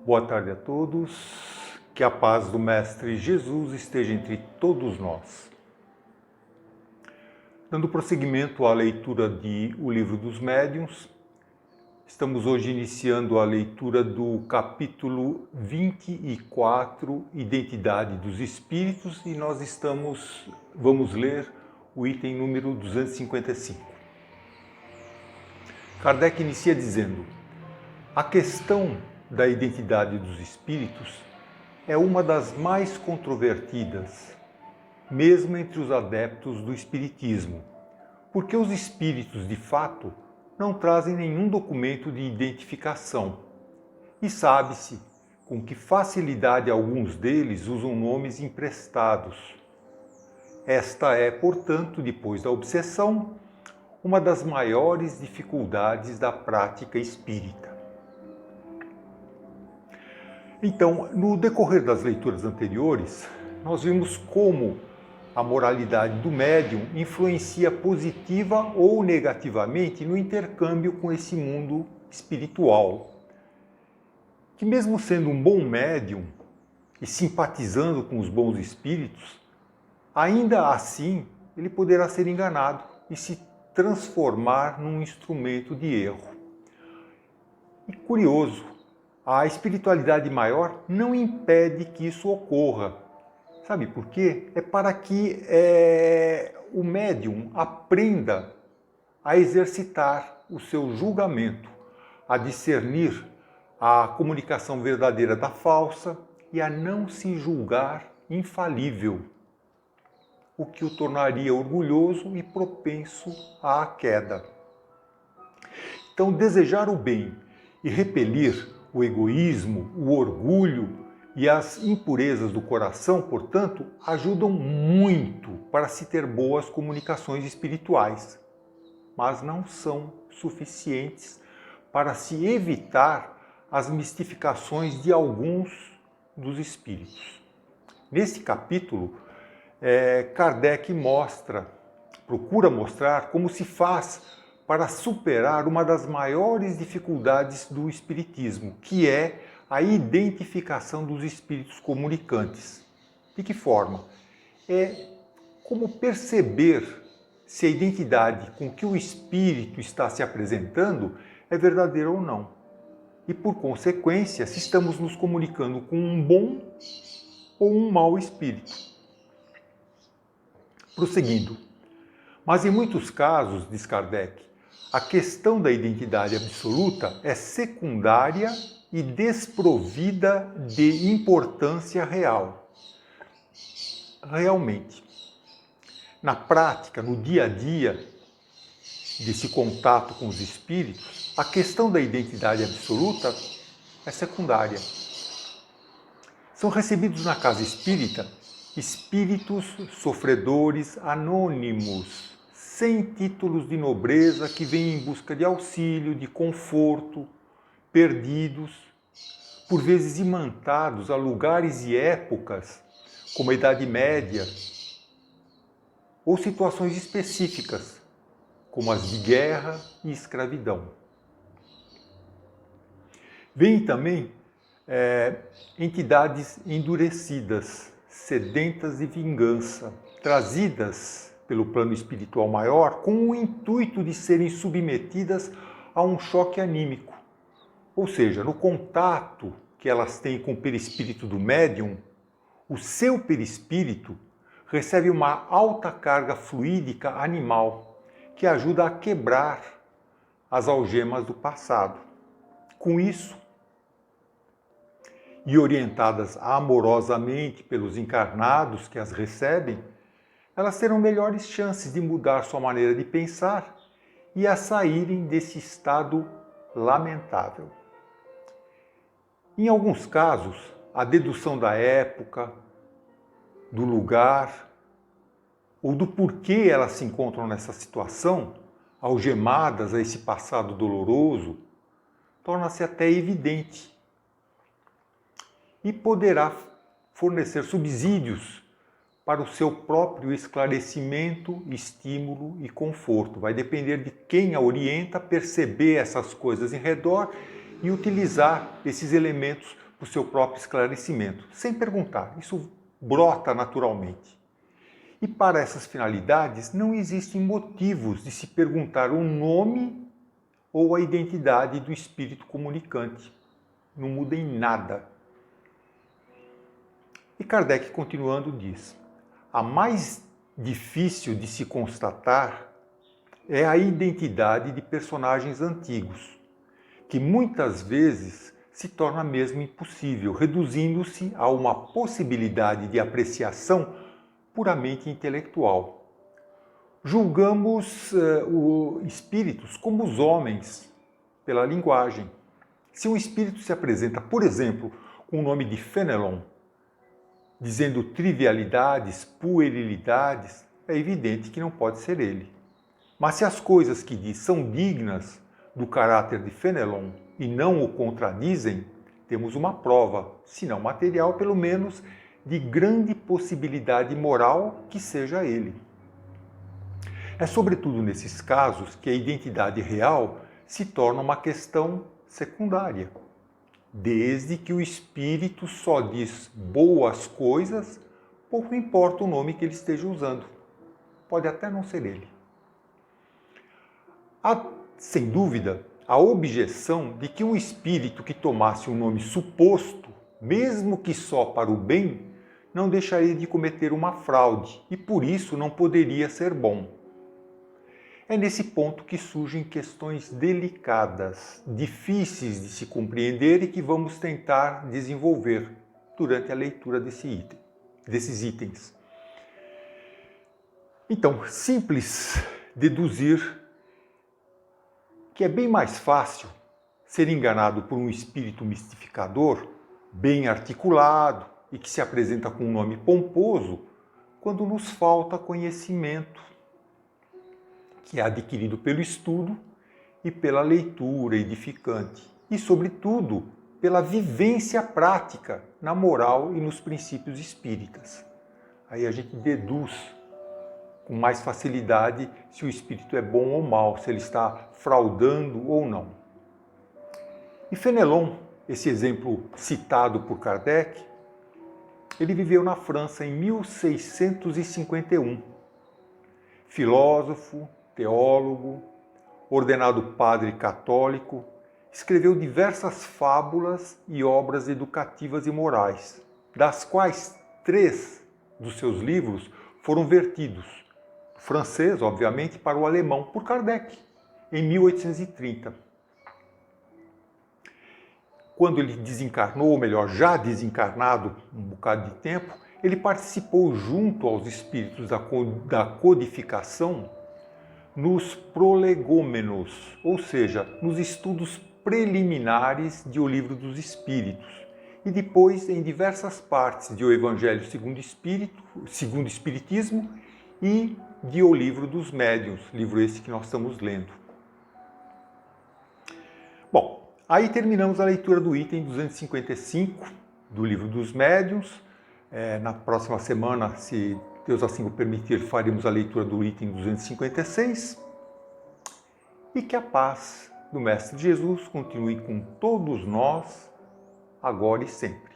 Boa tarde a todos, que a paz do Mestre Jesus esteja entre todos nós. Dando prosseguimento à leitura de O Livro dos Médiuns, estamos hoje iniciando a leitura do capítulo 24, Identidade dos Espíritos, e nós vamos ler o item número 255. Kardec inicia dizendo: a questão da identidade dos espíritos é uma das mais controvertidas, mesmo entre os adeptos do espiritismo, porque os espíritos, de fato, não trazem nenhum documento de identificação e sabe-se com que facilidade alguns deles usam nomes emprestados. Esta é, portanto, depois da obsessão, uma das maiores dificuldades da prática espírita. Então, no decorrer das leituras anteriores, nós vimos como a moralidade do médium influencia positiva ou negativamente no intercâmbio com esse mundo espiritual. Que mesmo sendo um bom médium e simpatizando com os bons espíritos, ainda assim ele poderá ser enganado e se transformar num instrumento de erro. E curioso, a espiritualidade maior não impede que isso ocorra. Sabe por quê? É para que o médium aprenda a exercitar o seu julgamento, a discernir a comunicação verdadeira da falsa e a não se julgar infalível, o que o tornaria orgulhoso e propenso à queda. Então, desejar o bem e repelir o egoísmo, o orgulho e as impurezas do coração, portanto, ajudam muito para se ter boas comunicações espirituais, mas não são suficientes para se evitar as mistificações de alguns dos espíritos. Nesse capítulo, Kardec procura mostrar como se faz para superar uma das maiores dificuldades do espiritismo, que é a identificação dos espíritos comunicantes. De que forma? É como perceber se a identidade com que o espírito está se apresentando é verdadeira ou não. E, por consequência, se estamos nos comunicando com um bom ou um mau espírito. Prosseguindo. Mas em muitos casos, diz Kardec, a questão da identidade absoluta é secundária e desprovida de importância real. Realmente, na prática, no dia a dia desse contato com os espíritos, a questão da identidade absoluta é secundária. São recebidos na casa espírita espíritos sofredores anônimos, sem títulos de nobreza, que vêm em busca de auxílio, de conforto, perdidos, por vezes imantados a lugares e épocas, como a Idade Média, ou situações específicas, como as de guerra e escravidão. Vêm também entidades endurecidas, sedentas de vingança, trazidas pelo plano espiritual maior com o intuito de serem submetidas a um choque anímico. Ou seja, no contato que elas têm com o perispírito do médium, o seu perispírito recebe uma alta carga fluídica animal que ajuda a quebrar as algemas do passado. Com isso, e orientadas amorosamente pelos encarnados que as recebem, elas terão melhores chances de mudar sua maneira de pensar e a saírem desse estado lamentável. Em alguns casos, a dedução da época, do lugar ou do porquê elas se encontram nessa situação, algemadas a esse passado doloroso, torna-se até evidente e poderá fornecer subsídios para o seu próprio esclarecimento, estímulo e conforto. Vai depender de quem a orienta a perceber essas coisas em redor e utilizar esses elementos para o seu próprio esclarecimento, sem perguntar. Isso brota naturalmente. E para essas finalidades não existem motivos de se perguntar o nome ou a identidade do espírito comunicante. Não muda em nada. E Kardec, continuando, diz: a mais difícil de se constatar é a identidade de personagens antigos, que muitas vezes se torna mesmo impossível, reduzindo-se a uma possibilidade de apreciação puramente intelectual. Julgamos os espíritos como os homens, pela linguagem. Se um espírito se apresenta, por exemplo, com o nome de Fenelon, dizendo trivialidades, puerilidades, é evidente que não pode ser ele. Mas se as coisas que diz são dignas do caráter de Fenelon e não o contradizem, temos uma prova, se não material, pelo menos de grande possibilidade moral que seja ele. É sobretudo nesses casos que a identidade real se torna uma questão secundária. Desde que o espírito só diz boas coisas, pouco importa o nome que ele esteja usando. Pode até não ser ele. Há, sem dúvida, a objeção de que um espírito que tomasse um nome suposto, mesmo que só para o bem, não deixaria de cometer uma fraude e por isso não poderia ser bom. É nesse ponto que surgem questões delicadas, difíceis de se compreender e que vamos tentar desenvolver durante a leitura desses itens. Então, simples deduzir que é bem mais fácil ser enganado por um espírito mistificador, bem articulado e que se apresenta com um nome pomposo, quando nos falta conhecimento, que é adquirido pelo estudo e pela leitura edificante, e, sobretudo, pela vivência prática na moral e nos princípios espíritas. Aí a gente deduz com mais facilidade se o espírito é bom ou mau, se ele está fraudando ou não. E Fenelon, esse exemplo citado por Kardec, ele viveu na França em 1651. Filósofo, teólogo, ordenado padre católico, escreveu diversas fábulas e obras educativas e morais, das quais 3 dos seus livros foram vertidos, do francês, obviamente, para o alemão, por Kardec, em 1830. Quando ele desencarnou, ou melhor, já desencarnado um bocado de tempo, ele participou junto aos espíritos da codificação nos prolegômenos, ou seja, nos estudos preliminares de O Livro dos Espíritos, e depois em diversas partes de O Evangelho segundo o Espiritismo e de O Livro dos Médiuns, livro esse que nós estamos lendo. Bom, aí terminamos a leitura do item 255 do Livro dos Médiuns. Na próxima semana, se Deus assim o permitir, faremos a leitura do item 256. E que a paz do Mestre Jesus continue com todos nós, agora e sempre.